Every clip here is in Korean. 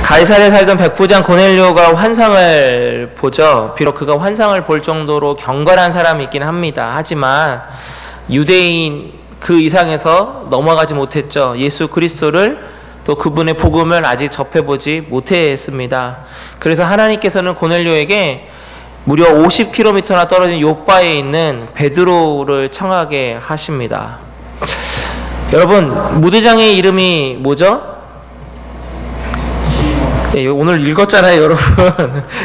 가이사랴에 살던 백부장 고넬료가 환상을 보죠. 비록 그가 환상을 볼 정도로 경건한 사람이긴 합니다. 하지만 유대인 그 이상에서 넘어가지 못했죠. 예수 그리스도를 또 그분의 복음을 아직 접해보지 못했습니다. 그래서 하나님께서는 고넬료에게 무려 50km나 떨어진 욥바에 있는 베드로를 청하게 하십니다. 여러분, 무드장의 이름이 뭐죠? 예, 오늘 읽었잖아요, 여러분.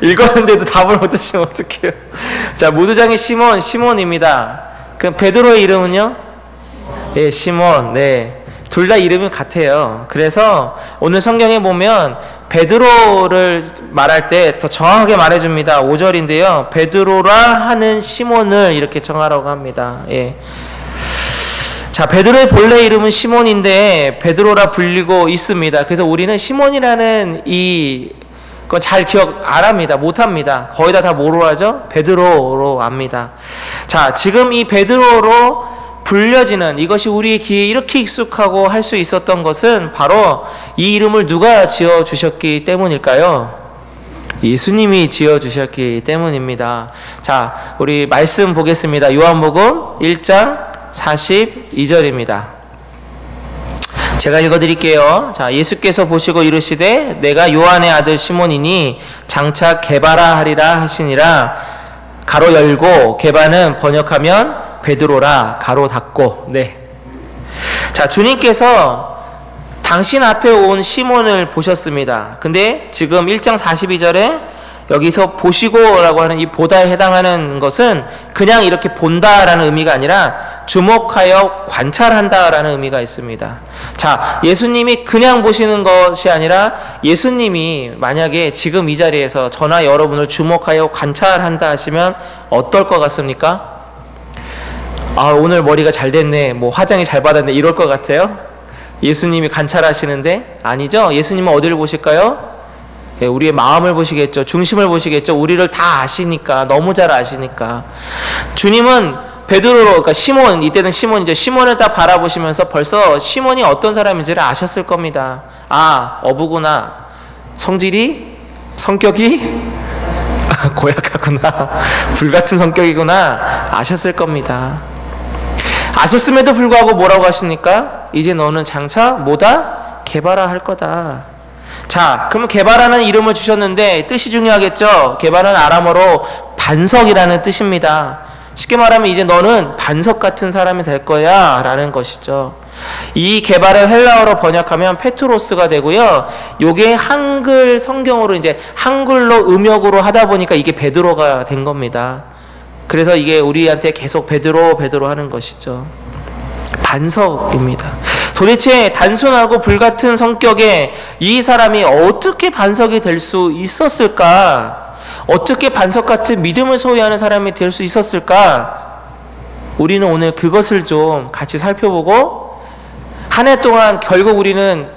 읽었는데도 답을 못 하시면 어떡해요. 자, 무드장의 시몬입니다. 그럼 베드로의 이름은요? 예, 시몬. 네. 둘 다 이름이 같아요. 그래서 오늘 성경에 보면 베드로를 말할 때 더 정확하게 말해줍니다. 5절인데요. 베드로라 하는 시몬을 이렇게 정하라고 합니다. 예. 자, 베드로의 본래 이름은 시몬인데 베드로라 불리고 있습니다. 그래서 우리는 시몬이라는 그건 잘 기억 안 합니다. 못 합니다. 거의 다 뭐로 하죠? 베드로로 압니다. 자, 지금 이 베드로로 불려지는 이것이 우리의 귀에 이렇게 익숙하고 할 수 있었던 것은 바로 이 이름을 누가 지어주셨기 때문일까요? 예수님이 지어주셨기 때문입니다. 자, 우리 말씀 보겠습니다. 요한복음 1장 42절입니다. 제가 읽어드릴게요. 자, 예수께서 보시고 이르시되 내가 요한의 아들 시몬이니 장차 게바라 하리라 하시니라. 가로 열고 게바는 번역하면 베드로라 가로 닫고. 네. 자, 주님께서 당신 앞에 온 시몬을 보셨습니다. 근데 지금 1장 42절에 여기서 보시고라고 하는 이 보다에 해당하는 것은 그냥 이렇게 본다라는 의미가 아니라 주목하여 관찰한다라는 의미가 있습니다. 자, 예수님이 그냥 보시는 것이 아니라 예수님이 만약에 지금 이 자리에서 저나 여러분을 주목하여 관찰한다 하시면 어떨 것 같습니까? 아, 오늘 머리가 잘 됐네, 뭐 화장이 잘 받았네, 이럴 것 같아요? 예수님이 관찰하시는데? 아니죠. 예수님은 어디를 보실까요? 예, 우리의 마음을 보시겠죠. 중심을 보시겠죠. 우리를 다 아시니까, 너무 잘 아시니까. 주님은 베드로로, 그러니까 시몬, 이때는 시몬이죠. 시몬을 딱 바라보시면서 벌써 시몬이 어떤 사람인지를 아셨을 겁니다. 아, 어부구나. 성질이, 성격이 고약하구나. 불같은 성격이구나. 아셨을 겁니다. 아셨음에도 불구하고 뭐라고 하십니까? 이제 너는 장차 뭐다? 게바라 할 거다. 자, 그러면 게바라는 이름을 주셨는데 뜻이 중요하겠죠? 게바라는 아람어로 반석이라는 뜻입니다. 쉽게 말하면 이제 너는 반석 같은 사람이 될 거야 라는 것이죠. 이 게바를 헬라어로 번역하면 페트로스가 되고요. 요게 한글 성경으로 이제 한글로 음역으로 하다 보니까 이게 베드로가 된 겁니다. 그래서 이게 우리한테 계속 베드로 하는 것이죠. 반석입니다. 도대체 단순하고 불같은 성격의 이 사람이 어떻게 반석이 될 수 있었을까? 어떻게 반석 같은 믿음을 소유하는 사람이 될 수 있었을까? 우리는 오늘 그것을 좀 같이 살펴보고 한 해 동안 결국 우리는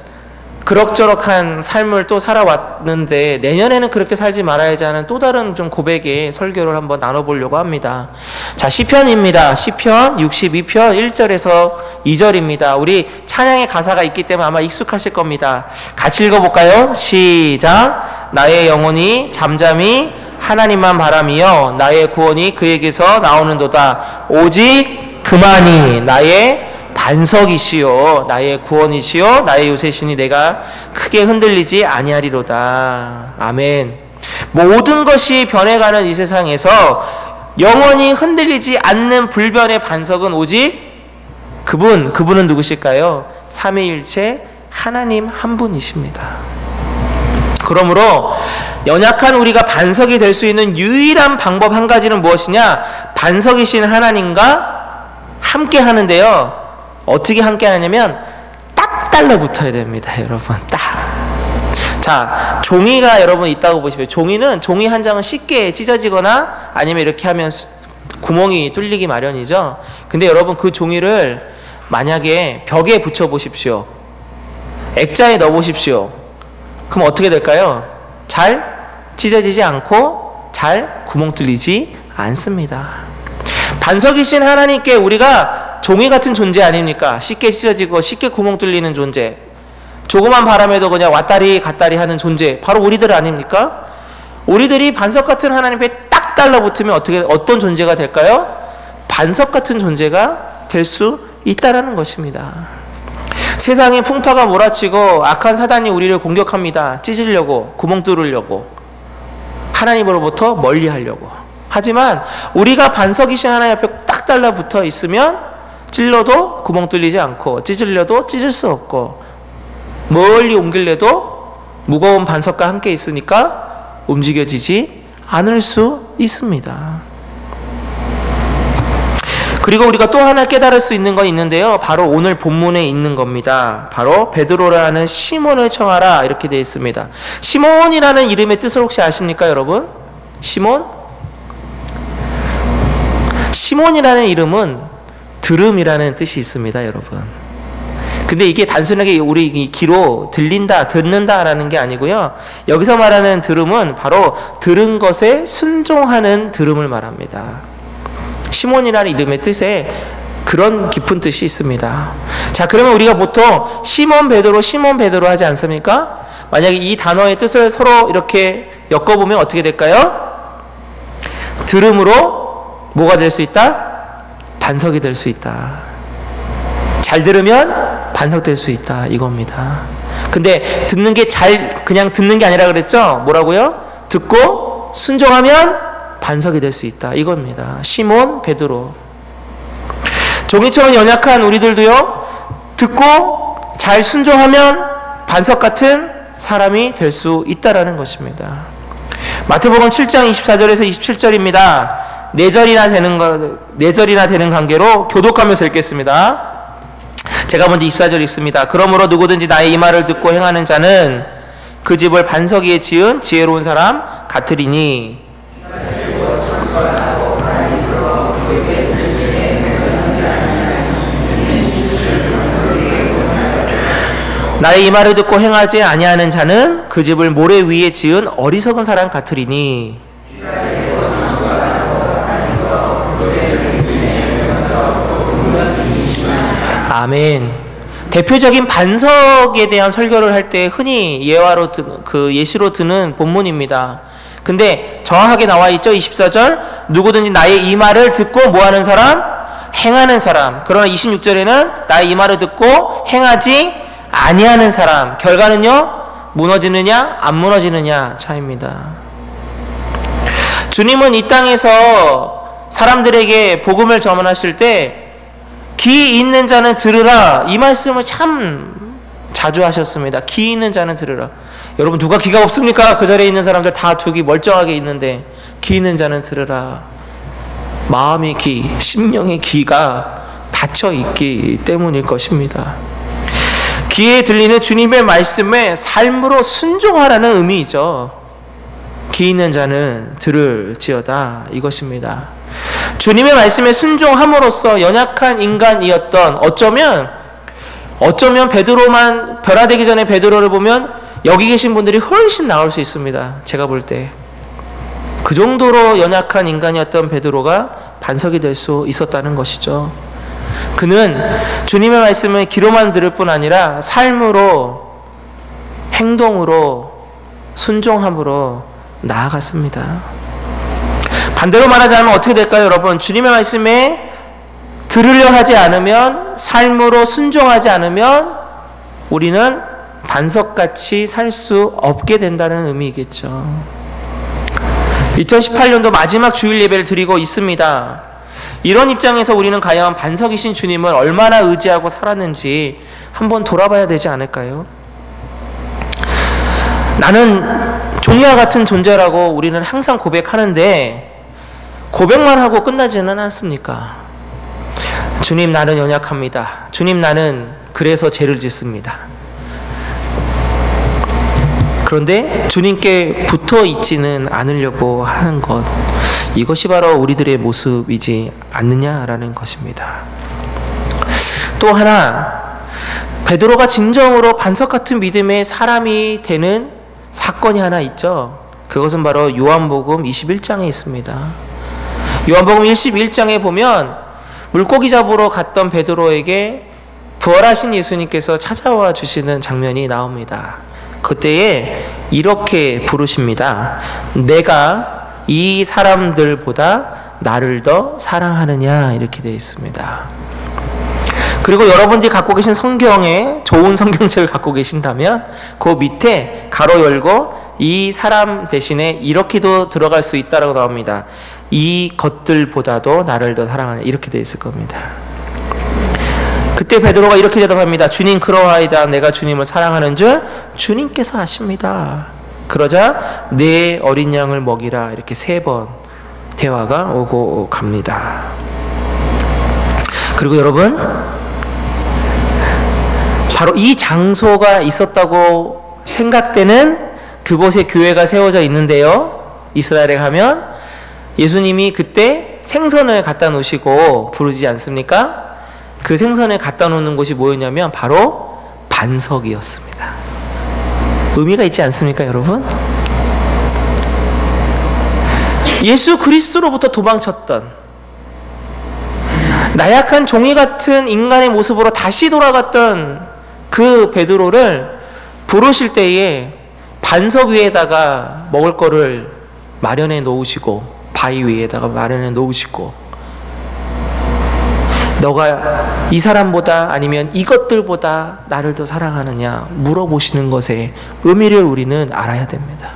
그럭저럭한 삶을 또 살아왔는데 내년에는 그렇게 살지 말아야지 하는 또 다른 좀 고백의 설교를 한번 나눠보려고 합니다. 자, 시편입니다. 시편 62편 1절에서 2절입니다. 우리 찬양의 가사가 있기 때문에 아마 익숙하실 겁니다. 같이 읽어볼까요? 시작. 나의 영혼이 잠잠히 하나님만 바라며 나의 구원이 그에게서 나오는도다. 오직 그만이 나의 반석이시요 나의 구원이시요 나의 요새시니 내가 크게 흔들리지 아니하리로다. 아멘. 모든 것이 변해가는 이 세상에서 영원히 흔들리지 않는 불변의 반석은 오직 그분은 누구실까요? 삼위일체 하나님 한 분이십니다. 그러므로 연약한 우리가 반석이 될 수 있는 유일한 방법 한 가지는 무엇이냐? 반석이신 하나님과 함께 하는데요. 어떻게 함께 하냐면 딱 달라붙어야 됩니다, 여러분. 딱. 자, 종이가 여러분 있다고 보시면 종이는 종이 한 장은 쉽게 찢어지거나 아니면 이렇게 하면 구멍이 뚫리기 마련이죠. 근데 여러분 그 종이를 만약에 벽에 붙여 보십시오. 액자에 넣어 보십시오. 그럼 어떻게 될까요? 잘 찢어지지 않고 잘 구멍 뚫리지 않습니다. 반석이신 하나님께 우리가 종이 같은 존재 아닙니까? 쉽게 찢어지고 쉽게 구멍 뚫리는 존재. 조그만 바람에도 그냥 왔다리 갔다리 하는 존재, 바로 우리들 아닙니까? 우리들이 반석 같은 하나님께 딱 달라붙으면 어떤 존재가 될까요? 반석 같은 존재가 될 수 있다라는 것입니다. 세상에 풍파가 몰아치고 악한 사단이 우리를 공격합니다. 찢으려고, 구멍 뚫으려고, 하나님으로부터 멀리하려고. 하지만 우리가 반석이신 하나님 앞에 딱 달라붙어 있으면 찔러도 구멍 뚫리지 않고, 찢으려도 찢을 수 없고, 멀리 옮길래도 무거운 반석과 함께 있으니까 움직여지지 않을 수 있습니다. 그리고 우리가 또 하나 깨달을 수 있는 건 있는데요. 바로 오늘 본문에 있는 겁니다. 바로 베드로라는 시몬을 청하라 이렇게 되어 있습니다. 시몬이라는 이름의 뜻을 혹시 아십니까, 여러분? 시몬? 시몬이라는 이름은 들음이라는 뜻이 있습니다, 여러분. 근데 이게 단순하게 우리 귀로 들린다, 듣는다라는 게 아니고요. 여기서 말하는 들음은 바로 들은 것에 순종하는 들음을 말합니다. 시몬이라는 이름의 뜻에 그런 깊은 뜻이 있습니다. 자, 그러면 우리가 보통 시몬 베드로 하지 않습니까? 만약에 이 단어의 뜻을 서로 이렇게 엮어보면 어떻게 될까요? 들음으로 뭐가 될 수 있다? 반석이 될 수 있다. 잘 들으면 반석 될 수 있다, 이겁니다. 근데 듣는 게 그냥 듣는 게 아니라 그랬죠? 뭐라고요? 듣고 순종하면 반석이 될 수 있다, 이겁니다. 시몬 베드로. 종이처럼 연약한 우리들도요, 듣고 잘 순종하면 반석 같은 사람이 될 수 있다라는 것입니다. 마태복음 7장 24절에서 27절입니다. 4절이나 되는 관계로 교독하면서 읽겠습니다. 제가 먼저 24절 읽습니다. 그러므로 누구든지 나의 이 말을 듣고 행하는 자는 그 집을 반석 위에 지은 지혜로운 사람 같으리니, 나의 이 말을 듣고 행하지 아니하는 자는 그 집을 모래 위에 지은 어리석은 사람 같으리니. 아멘. 대표적인 반석에 대한 설교를 할 때 흔히 예시로 드는 본문입니다. 근데 정확하게 나와 있죠. 24절. 누구든지 나의 이 말을 듣고 뭐하는 사람? 행하는 사람. 그러나 26절에는 나의 이 말을 듣고 행하지 아니하는 사람. 결과는요, 무너지느냐 안 무너지느냐 차이입니다. 주님은 이 땅에서 사람들에게 복음을 전하실 때 귀 있는 자는 들으라, 이 말씀을 참 자주 하셨습니다. 귀 있는 자는 들으라. 여러분, 누가 귀가 없습니까? 그 자리에 있는 사람들 다 두 귀 멀쩡하게 있는데, 귀 있는 자는 들으라. 마음의 귀, 심령의 귀가 닫혀 있기 때문일 것입니다. 귀에 들리는 주님의 말씀에 삶으로 순종하라는 의미이죠. 귀 있는 자는 들을지어다, 이것입니다. 주님의 말씀에 순종함으로써 연약한 인간이었던, 어쩌면 베드로만, 변화되기 전에 베드로를 보면 여기 계신 분들이 훨씬 나을 수 있습니다. 제가 볼 때. 그 정도로 연약한 인간이었던 베드로가 반석이 될 수 있었다는 것이죠. 그는 주님의 말씀을 귀로만 들을 뿐 아니라 삶으로, 행동으로, 순종함으로 나아갔습니다. 반대로 말하자면 어떻게 될까요, 여러분? 주님의 말씀에 들으려 하지 않으면, 삶으로 순종하지 않으면 우리는 반석같이 살 수 없게 된다는 의미이겠죠. 2018년도 마지막 주일 예배를 드리고 있습니다. 이런 입장에서 우리는 과연 반석이신 주님을 얼마나 의지하고 살았는지 한번 돌아봐야 되지 않을까요? 나는 종이와 같은 존재라고 우리는 항상 고백하는데, 고백만 하고 끝나지는 않습니까? 주님, 나는 연약합니다. 주님, 나는 그래서 죄를 짓습니다. 그런데 주님께 붙어 있지는 않으려고 하는 것, 이것이 바로 우리들의 모습이지 않느냐라는 것입니다. 또 하나, 베드로가 진정으로 반석 같은 믿음의 사람이 되는 사건이 하나 있죠. 그것은 바로 요한복음 21장에 있습니다. 요한복음 21장에 보면 물고기 잡으러 갔던 베드로에게 부활하신 예수님께서 찾아와 주시는 장면이 나옵니다. 그때에 이렇게 부르십니다. 내가 이 사람들보다 나를 더 사랑하느냐, 이렇게 되어 있습니다. 그리고 여러분들이 갖고 계신 성경에 좋은 성경책을 갖고 계신다면 그 밑에 가로 열고 이 사람 대신에 이렇게도 들어갈 수 있다라고 나옵니다. 이 것들보다도 나를 더 사랑하느냐, 이렇게 되어 있을 겁니다. 그때 베드로가 이렇게 대답합니다. 주님, 그러하이다. 내가 주님을 사랑하는 줄 주님께서 아십니다. 그러자 내 어린 양을 먹이라, 이렇게 3번 대화가 오고 갑니다. 그리고 여러분, 바로 이 장소가 있었다고 생각되는 그곳에 교회가 세워져 있는데요. 이스라엘에 가면 예수님이 그때 생선을 갖다 놓으시고 부르지 않습니까? 그 생선을 갖다 놓는 곳이 뭐였냐면 바로 반석이었습니다. 의미가 있지 않습니까, 여러분? 예수 그리스도로부터 도망쳤던 나약한 종이 같은 인간의 모습으로 다시 돌아갔던 그 베드로를 부르실 때에 반석 위에다가 먹을 거를 마련해 놓으시고 바위 위에다가 마련해 놓으시고 너가 이 사람보다 아니면 이것들보다 나를 더 사랑하느냐 물어보시는 것의 의미를 우리는 알아야 됩니다.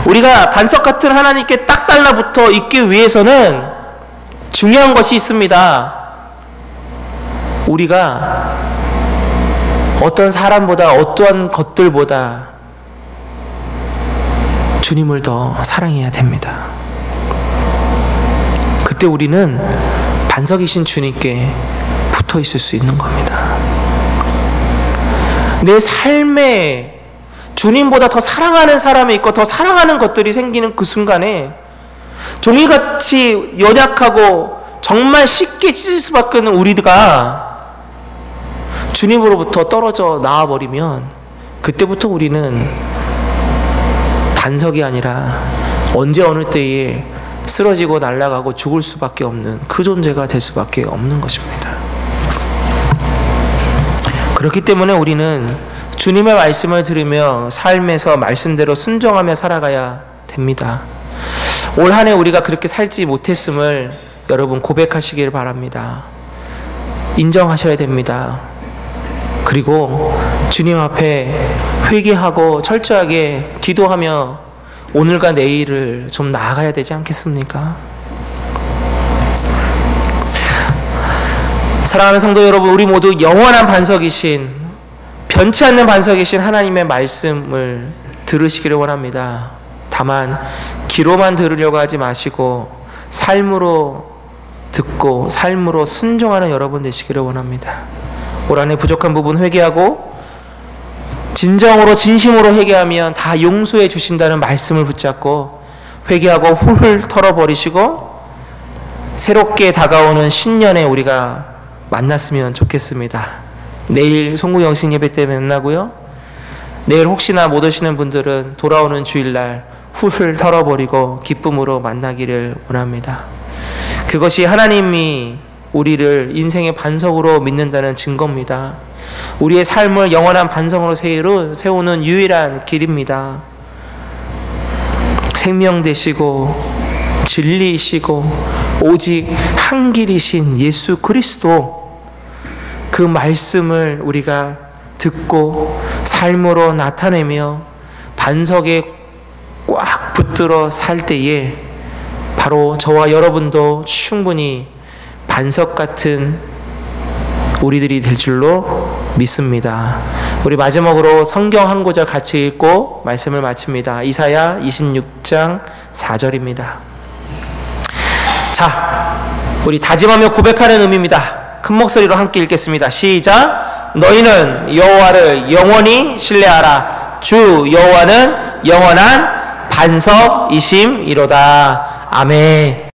우리가 반석 같은 하나님께 딱 달라붙어 있기 위해서는 중요한 것이 있습니다. 우리가 어떤 사람보다 어떠한 것들보다 주님을 더 사랑해야 됩니다. 그때 우리는 반석이신 주님께 붙어 있을 수 있는 겁니다. 내 삶에 주님보다 더 사랑하는 사람이 있고 더 사랑하는 것들이 생기는 그 순간에 종이같이 연약하고 정말 쉽게 찢을 수밖에 없는 우리가 주님으로부터 떨어져 나와버리면 그때부터 우리는 반석이 아니라 언제 어느 때에 쓰러지고 날아가고 죽을 수밖에 없는 그 존재가 될 수밖에 없는 것입니다. 그렇기 때문에 우리는 주님의 말씀을 들으며 삶에서 말씀대로 순종하며 살아가야 됩니다. 올 한 해 우리가 그렇게 살지 못했음을 여러분 고백하시길 바랍니다. 인정하셔야 됩니다. 그리고 주님 앞에 회개하고 철저하게 기도하며 오늘과 내일을 좀 나아가야 되지 않겠습니까? 사랑하는 성도 여러분, 우리 모두 영원한 반석이신, 변치 않는 반석이신 하나님의 말씀을 들으시기를 원합니다. 다만 귀로만 들으려고 하지 마시고 삶으로 듣고 삶으로 순종하는 여러분 되시기를 원합니다. 올 한 해 부족한 부분 회개하고 진정으로 진심으로 회개하면 다 용서해 주신다는 말씀을 붙잡고 회개하고 훌훌 털어버리시고 새롭게 다가오는 신년에 우리가 만났으면 좋겠습니다. 내일 송구영신 예배 때 만나고요. 내일 혹시나 못 오시는 분들은 돌아오는 주일날 훌훌 털어버리고 기쁨으로 만나기를 원합니다. 그것이 하나님이 우리를 인생의 반석으로 믿는다는 증거입니다. 우리의 삶을 영원한 반석으로 세우는 유일한 길입니다. 생명 되시고 진리이시고 오직 한 길이신 예수 그리스도, 그 말씀을 우리가 듣고 삶으로 나타내며 반석에 꽉 붙들어 살 때에 바로 저와 여러분도 충분히 반석 같은 우리들이 될 줄로 믿습니다. 우리 마지막으로 성경 한 구절 같이 읽고 말씀을 마칩니다. 이사야 26장 4절입니다. 자, 우리 다짐하며 고백하는 의미입니다. 큰 목소리로 함께 읽겠습니다. 시작. 너희는 여호와를 영원히 신뢰하라. 주 여호와는 영원한 반석이심이로다. 아멘.